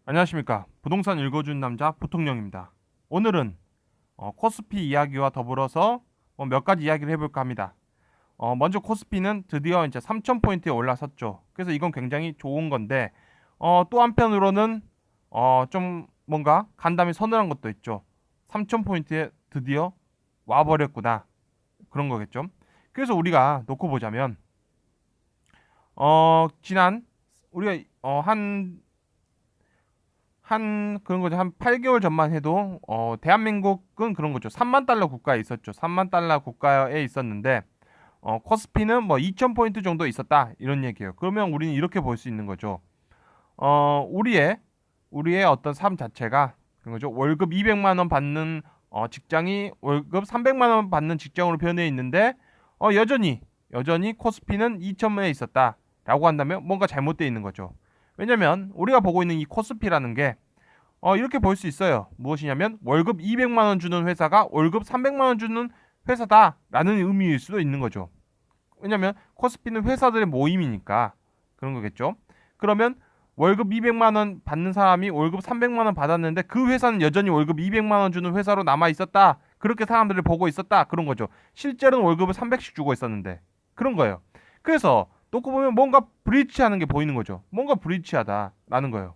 안녕하십니까. 부동산 읽어준 남자 부통령입니다. 오늘은 코스피 이야기와 더불어서 몇 가지 이야기를 해볼까 합니다. 먼저 코스피는 드디어 이제 3,000포인트에 올라섰죠. 그래서 이건 굉장히 좋은 건데 또 한편으로는 좀 뭔가 간담이 서늘한 것도 있죠. 3,000포인트에 드디어 와버렸구나. 그런 거겠죠. 그래서 우리가 놓고 보자면 지난 우리가 한 그런 거죠. 한 8개월 전만 해도 대한민국은 그런 거죠. 3만 달러 국가에 있었죠. 3만 달러 국가에 있었는데 코스피는 뭐 2,000포인트 정도 있었다 이런 얘기예요. 그러면 우리는 이렇게 볼 수 있는 거죠. 우리의 어떤 삶 자체가 그런 거죠. 월급 200만 원 받는 직장이 월급 300만 원 받는 직장으로 변해 있는데 여전히 코스피는 2,000만에 있었다라고 한다면 뭔가 잘못되어 있는 거죠. 왜냐면 우리가 보고 있는 이 코스피라는 게 이렇게 볼 수 있어요. 무엇이냐면 월급 200만 원 주는 회사가 월급 300만 원 주는 회사다라는 의미일 수도 있는 거죠. 왜냐면 코스피는 회사들의 모임이니까 그런 거겠죠. 그러면 월급 200만 원 받는 사람이 월급 300만 원 받았는데 그 회사는 여전히 월급 200만 원 주는 회사로 남아 있었다. 그렇게 사람들을 보고 있었다. 그런 거죠. 실제로는 월급을 300씩 주고 있었는데 그런 거예요. 그래서 놓고 보면 뭔가 브리치하는 게 보이는 거죠. 뭔가 브리치하다라는 거예요.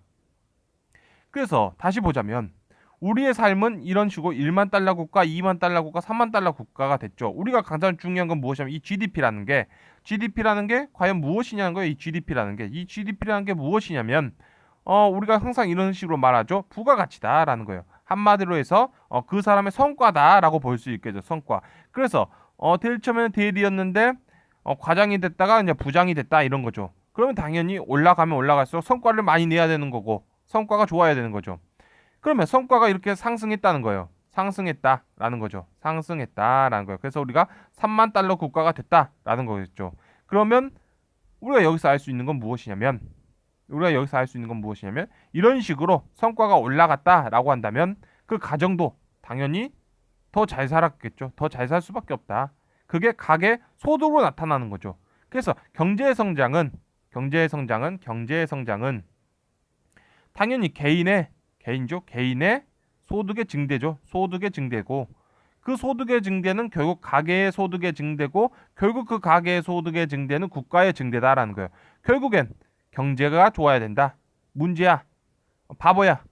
그래서 다시 보자면 우리의 삶은 이런 식으로 1만 달러 국가, 2만 달러 국가, 3만 달러 국가가 됐죠. 우리가 가장 중요한 건 무엇이냐면 이 GDP라는 게 과연 무엇이냐는 거예요. 이 GDP라는 게 무엇이냐면 우리가 항상 이런 식으로 말하죠. 부가가치다라는 거예요. 한마디로 해서 그 사람의 성과다라고 볼 수 있겠죠. 성과. 그래서 제일 처음에는 대리였는데 과장이 됐다가 이제 부장이 됐다 이런 거죠. 그러면 당연히 올라가면 올라갈수록 성과를 많이 내야 되는 거고 성과가 좋아야 되는 거죠. 그러면 성과가 이렇게 상승했다는 거예요. 상승했다라는 거죠. 상승했다라는 거예요. 그래서 우리가 3만 달러 국가가 됐다라는 거겠죠. 그러면 우리가 여기서 알 수 있는 건 무엇이냐면 이런 식으로 성과가 올라갔다라고 한다면 그 가정도 당연히 더 잘 살았겠죠. 더 잘 살 수밖에 없다. 그게 가계 소득으로 나타나는 거죠. 그래서 경제의 성장은 당연히 개인의 소득의 증대죠. 소득의 증대고 그 소득의 증대는 결국 가계의 소득의 증대고 결국 그 가계의 소득의 증대는 국가의 증대다라는 거예요. 결국엔 경제가 좋아야 된다. 문제야. 바보야.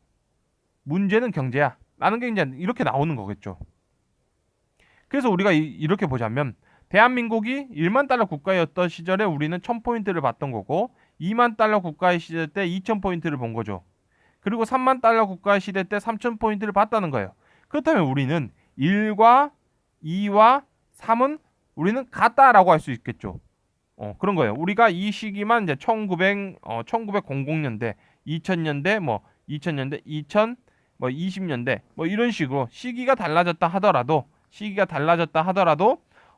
문제는 경제야. 라는 게 이제 이렇게 나오는 거겠죠. 그래서 우리가 이렇게 보자면 대한민국이 1만 달러 국가였던 시절에 우리는 1000포인트를 받던 거고 2만 달러 국가의 시절 때 2000포인트를 본 거죠. 그리고 3만 달러 국가 시대 때 3,000포인트를 받다는 거예요. 그렇다면 우리는 1과 2와 3은 우리는 같다라고 할 수 있겠죠. 그런 거예요. 우리가 이 시기만 이제 1900년대, 2000년대, 2000, 20년대, 이런 식으로 시기가 달라졌다 하더라도,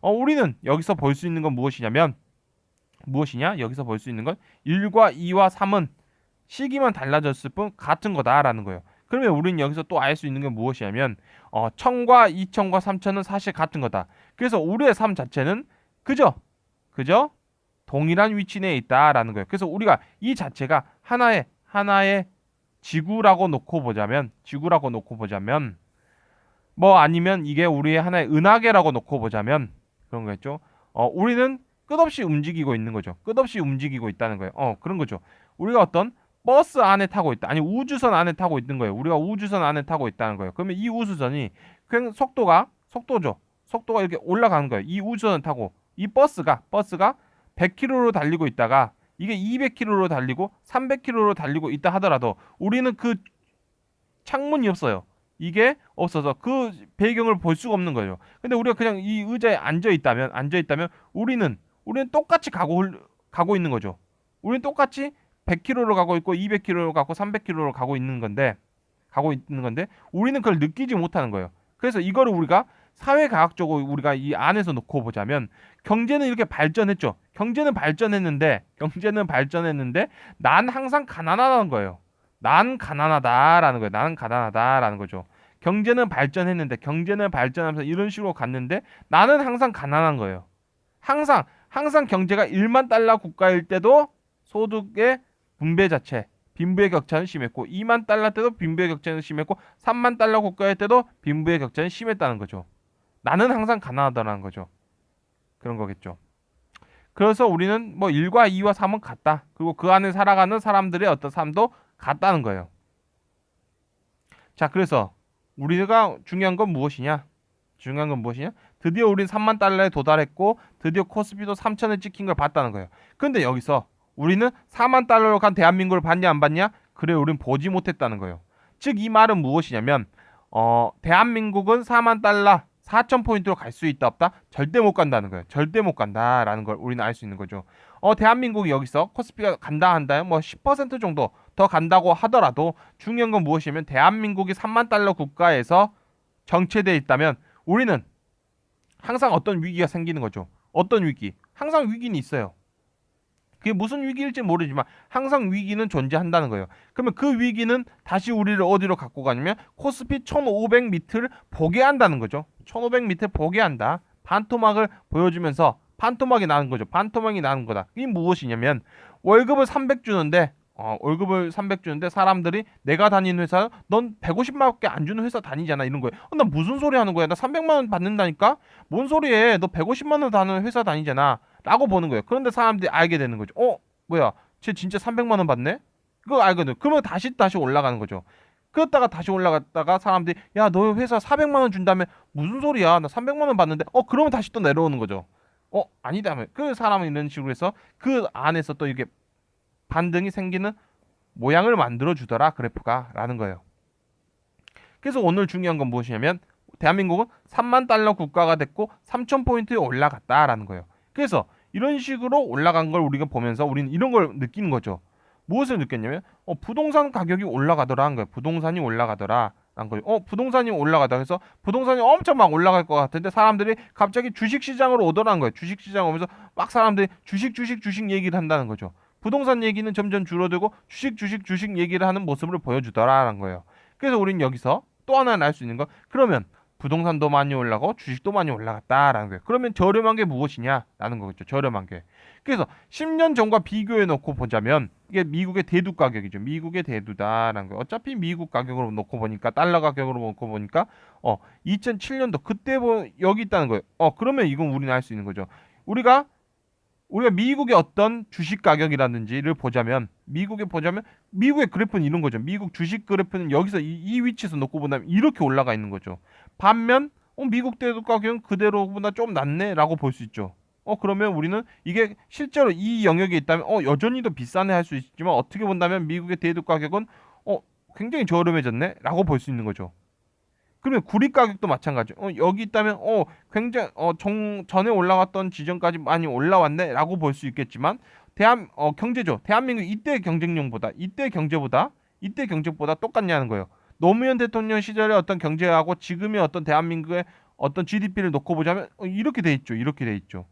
우리는 여기서 볼 수 있는 건 무엇이냐? 여기서 볼 수 있는 건 1과 2와 3은 시기만 달라졌을 뿐 같은 거다라는 거예요. 그러면 우리는 여기서 또 알 수 있는 게 무엇이냐면 1000과 2000과 3000은 사실 같은 거다. 그래서 우리의 삶 자체는 그저 동일한 위치 내에 있다라는 거예요. 그래서 우리가 이 자체가 하나의 지구라고 놓고 보자면 아니면 이게 우리의 하나의 은하계라고 놓고 보자면 그런 거겠죠. 우리는 끝없이 움직이고 있는 거죠. 끝없이 움직이고 있다는 거예요. 그런 거죠. 우리가 어떤 버스 안에 타고 있다. 아니 우주선 안에 타고 있는 거예요. 우리가 우주선 안에 타고 있다는 거예요. 그러면 이 우주선이 그냥 속도죠. 속도가 이렇게 올라가는 거예요. 이 우주선을 타고 이 버스가 100km로 달리고 있다가 이게 200km로 달리고 300km로 달리고 있다 하더라도 우리는 그 창문이 없어요. 이게 없어서 그 배경을 볼 수가 없는 거예요. 근데 우리가 그냥 이 의자에 앉아 있다면 우리는 똑같이 가고 있는 거죠. 우리는 똑같이 100km로 가고 있고 200km로 가고 300km로 가고 있는 건데 우리는 그걸 느끼지 못하는 거예요. 그래서 이거를 우리가 사회과학적으로 우리가 이 안에서 놓고 보자면 경제는 이렇게 발전했죠. 경제는 발전했는데 난 항상 가난하다는 거예요. 난 가난하다라는 거죠. 경제는 발전하면서 이런 식으로 갔는데 나는 항상 가난한 거예요. 항상 경제가 1만 달러 국가일 때도 소득의 분배 자체, 빈부의 격차는 심했고 2만 달러 때도 빈부의 격차는 심했고 3만 달러 국가일 때도 빈부의 격차는 심했다는 거죠. 나는 항상 가난하다는 거죠. 그런 거겠죠. 그래서 우리는 뭐 1과 2와 3은 같다. 그리고 그 안에 살아가는 사람들의 어떤 삶도 같다는 거예요. 자, 그래서 우리가 중요한 건 무엇이냐? 중요한 건 무엇이냐? 드디어 우린 3만 달러에 도달했고 드디어 코스피도 3천에 찍힌 걸 봤다는 거예요. 근데 여기서 우리는 4만 달러로 간 대한민국을 봤냐 안 봤냐? 그래, 우린 보지 못했다는 거예요. 즉 이 말은 무엇이냐면 대한민국은 4만 달러 4천 포인트로 갈 수 있다 없다? 절대 못 간다는 거예요. 절대 못 간다라는 걸 우리는 알 수 있는 거죠. 대한민국이 여기서 코스피가 간다 한다 뭐 10% 정도 더 간다고 하더라도 중요한 건 무엇이냐면 대한민국이 3만 달러 국가에서 정체되어 있다면 우리는 항상 어떤 위기가 생기는 거죠. 어떤 위기? 항상 위기는 있어요. 그게 무슨 위기일지 모르지만 항상 위기는 존재한다는 거예요. 그러면 그 위기는 다시 우리를 어디로 갖고 가냐면 코스피 1500m를 보게 한다는 거죠. 1500m 보게 한다. 반토막을 보여주면서 반토막이 나는 거죠. 반토막이 나는 거다. 이게 무엇이냐면 월급을 300 주는데 월급을 300 주는데 사람들이 내가 다니는 회사 넌 150만원밖에 안 주는 회사 다니잖아 이런 거예요. 나 무슨 소리 하는 거야? 나 300만 원 받는다니까? 뭔 소리해? 너 150만 원 다니는 회사 다니잖아. 라고 보는 거예요. 그런데 사람들이 알게 되는 거죠. 뭐야? 쟤 진짜 300만 원 받네? 그거 알거든. 그러면 다시 올라가는 거죠. 그랬다가 다시 올라갔다가 사람들이 야, 너 회사 400만 원 준다며? 무슨 소리야? 나 300만 원 받는데. 그러면 다시 또 내려오는 거죠. 아니다며. 그 사람은 이런 식으로 해서 그 안에서 또 이게 반등이 생기는 모양을 만들어 주더라 그래프가 라는 거예요. 그래서 오늘 중요한 건 무엇이냐면 대한민국은 3만 달러 국가가 됐고 3,000포인트에 올라갔다라는 거예요. 그래서 이런 식으로 올라간 걸 우리가 보면서 우리는 이런 걸 느끼는 거죠. 무엇을 느꼈냐면 부동산 가격이 올라가더라는 거예요. 부동산이 올라가더라 라는 거예요. 부동산이 올라가다 그래서 부동산이 엄청 막 올라갈 것 같은데 사람들이 갑자기 주식시장으로 오더라는 거예요. 주식시장 오면서 막 사람들이 주식 얘기를 한다는 거죠. 부동산 얘기는 점점 줄어들고 주식 얘기를 하는 모습을 보여주더라라는 거예요. 그래서 우리는 여기서 또 하나 알 수 있는 거 그러면 부동산도 많이 올라가고 주식도 많이 올라갔다라는 거예요. 그러면 저렴한 게 무엇이냐라는 거겠죠. 저렴한 게. 그래서 10년 전과 비교해 놓고 보자면 이게 미국의 대두 가격이죠. 미국의 대두다라는 거예요. 어차피 미국 가격으로 놓고 보니까 달러 가격으로 놓고 보니까 2007년도 그때 여기 있다는 거예요. 그러면 이건 우리는 알 수 있는 거죠. 우리가 미국의 어떤 주식 가격이라든지를 보자면 미국의 그래프는 이런 거죠. 미국 주식 그래프는 여기서 이 위치에서 놓고 본다면 이렇게 올라가 있는 거죠. 반면 미국 대도 가격은 그대로보다 좀 낮네라고 볼 수 있죠. 그러면 우리는 이게 실제로 이 영역에 있다면 여전히 더 비싸네 할 수 있지만 어떻게 본다면 미국의 대도 가격은 굉장히 저렴해졌네라고 볼 수 있는 거죠. 그러면 구리 가격도 마찬가지죠. 여기 있다면 굉장히 전에 올라갔던 지점까지 많이 올라왔네라고 볼 수 있겠지만 경제죠. 대한민국 이때 경제보다 똑같냐는 거예요. 노무현 대통령 시절의 어떤 경제하고 지금의 어떤 대한민국의 어떤 GDP를 놓고 보자면 이렇게 돼 있죠. 이렇게 돼 있죠.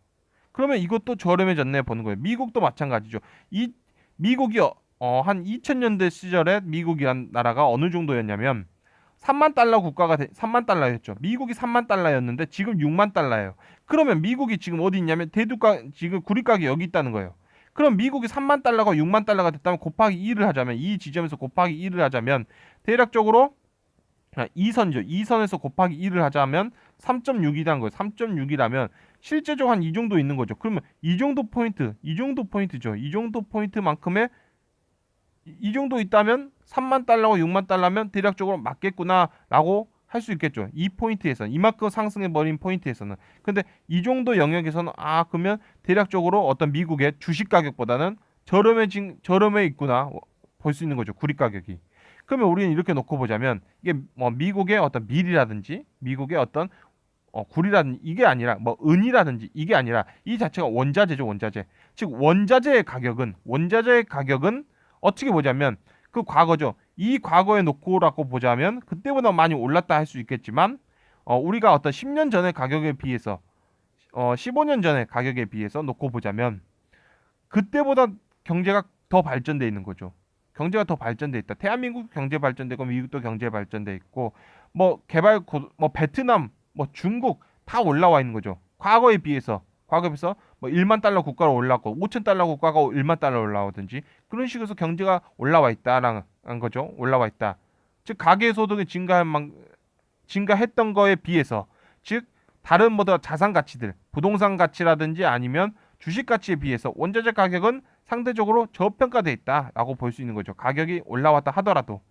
그러면 이것도 저렴해졌네 보는 거예요. 미국도 마찬가지죠. 이 미국이 한 2000년대 시절에 미국이란 나라가 어느 정도였냐면 3만 달러 국가가 3만 달러였죠. 미국이 3만 달러였는데 지금 6만 달러예요. 그러면 미국이 지금 어디 있냐면 대두가 지금 구리가게 여기 있다는 거예요. 그럼 미국이 3만 달러가 6만 달러가 됐다면 곱하기 2를 하자면 이 지점에서 곱하기 2를 하자면 대략적으로 2선이죠. 2선에서 곱하기 2를 하자면 3.6이라는 거예요. 3.6이라면 실제적으로 한 이 정도 있는 거죠. 그러면 이 정도 포인트죠. 이 정도 포인트만큼의 이 정도 있다면 3만 달러고 6만 달러면 대략적으로 맞겠구나라고 할 수 있겠죠. 이 포인트에서는 이만큼 상승해버린 포인트에서는. 근데 이 정도 영역에서는 그러면 대략적으로 어떤 미국의 주식 가격보다는 저렴해 있구나 볼 수 있는 거죠. 구리 가격이. 그러면 우리는 이렇게 놓고 보자면 이게 뭐 미국의 어떤 밀이라든지 미국의 어떤 구리라든지 이게 아니라 뭐 은이라든지 이게 아니라 이 자체가 원자재죠. 원자재. 즉 원자재의 가격은 어떻게 보자면 그 과거죠. 이 과거에 놓고라고 보자면 그때보다 많이 올랐다 할 수 있겠지만 우리가 어떤 10년 전의 가격에 비해서 15년 전의 가격에 비해서 놓고 보자면 그때보다 경제가 더 발전돼 있는 거죠. 경제가 더 발전돼 있다. 대한민국 경제 발전되고 미국도 경제 발전돼 있고 뭐 베트남, 뭐 중국 다 올라와 있는 거죠. 과거에 비해서 과거에 비해서 뭐 1만 달러 국가로 올랐고 5천 달러 국가가 1만 달러 올라오든지 그런 식으로 해서 경제가 올라와 있다라는 거죠. 올라와 있다. 즉 가계 소득이 증가했던 거에 비해서 즉 다른 뭐더 자산 가치들, 부동산 가치라든지 아니면 주식 가치에 비해서 원자재 가격은 상대적으로 저평가돼 있다라고 볼 수 있는 거죠. 가격이 올라왔다 하더라도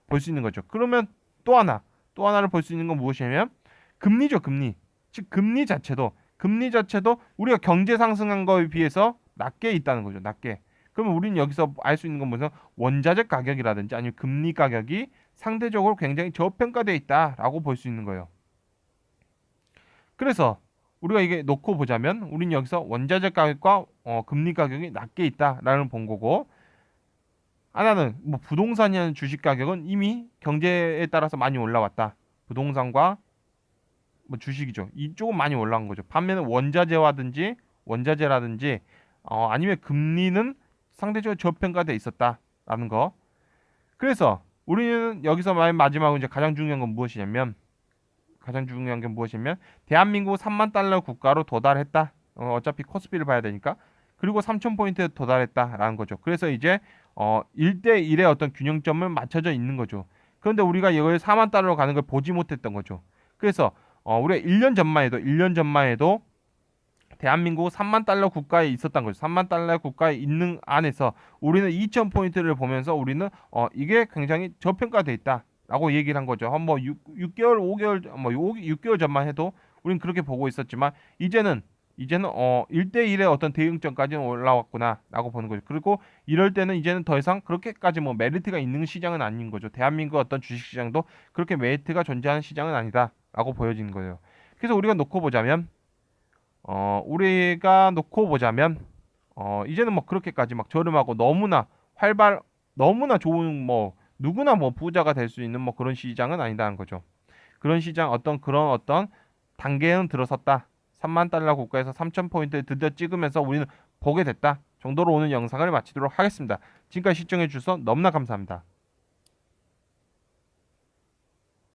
볼 수 있는 거죠. 그러면 또 하나를 볼 수 있는 건 무엇이냐면 금리죠, 금리. 즉 금리 자체도 우리가 경제 상승한 거에 비해서 낮게 있다는 거죠. 낮게. 그러면 우리는 여기서 알 수 있는 건 무슨 원자재 가격이라든지 아니면 금리 가격이 상대적으로 굉장히 저평가돼 있다라고 볼 수 있는 거예요. 그래서 우리가 이게 놓고 보자면 우리는 여기서 원자재 가격과 금리 가격이 낮게 있다라는 본 거고 하나는 뭐 부동산이나 주식 가격은 이미 경제에 따라서 많이 올라왔다. 부동산과 뭐 주식이죠. 이쪽은 많이 올라간 거죠. 반면에 원자재라든지 아니면 금리는 상대적으로 저평가돼 있었다라는 거. 그래서 우리는 여기서 마지막으로 이제 가장 중요한 건 무엇이냐면 대한민국 3만 달러 국가로 도달했다. 어차피 코스피를 봐야 되니까. 그리고 3,000포인트에 도달했다라는 거죠. 그래서 이제 1대1의 어떤 균형점을 맞춰져 있는 거죠. 그런데 우리가 이걸 4만 달러로 가는 걸 보지 못했던 거죠. 그래서 우리가 1년 전만 해도 대한민국 3만 달러 국가에 있었던 거죠. 3만 달러 국가에 있는 안에서 우리는 2,000포인트를 보면서 우리는 이게 굉장히 저평가돼 있다라고 얘기를 한 거죠. 한 뭐 6개월, 5개월, 뭐 6개월 전만 해도 우리는 그렇게 보고 있었지만 이제는 1대1의 어떤 대응점까지는 올라왔구나라고 보는 거죠. 그리고 이럴 때는 이제는 더 이상 그렇게까지 뭐 메리트가 있는 시장은 아닌 거죠. 대한민국 어떤 주식 시장도 그렇게 메리트가 존재하는 시장은 아니다라고 보여지는 거예요. 그래서 우리가 놓고 보자면 이제는 뭐 그렇게까지 막 저렴하고 너무나 좋은 뭐 누구나 뭐 부자가 될 수 있는 뭐 그런 시장은 아니다는 거죠. 그런 어떤 단계는 들어섰다. 3만 달러 국가에서 3,000포인트를 드디어 찍으면서 우리는 보게 됐다 정도로 오늘 영상을 마치도록 하겠습니다. 지금까지 시청해 주셔서 너무나 감사합니다.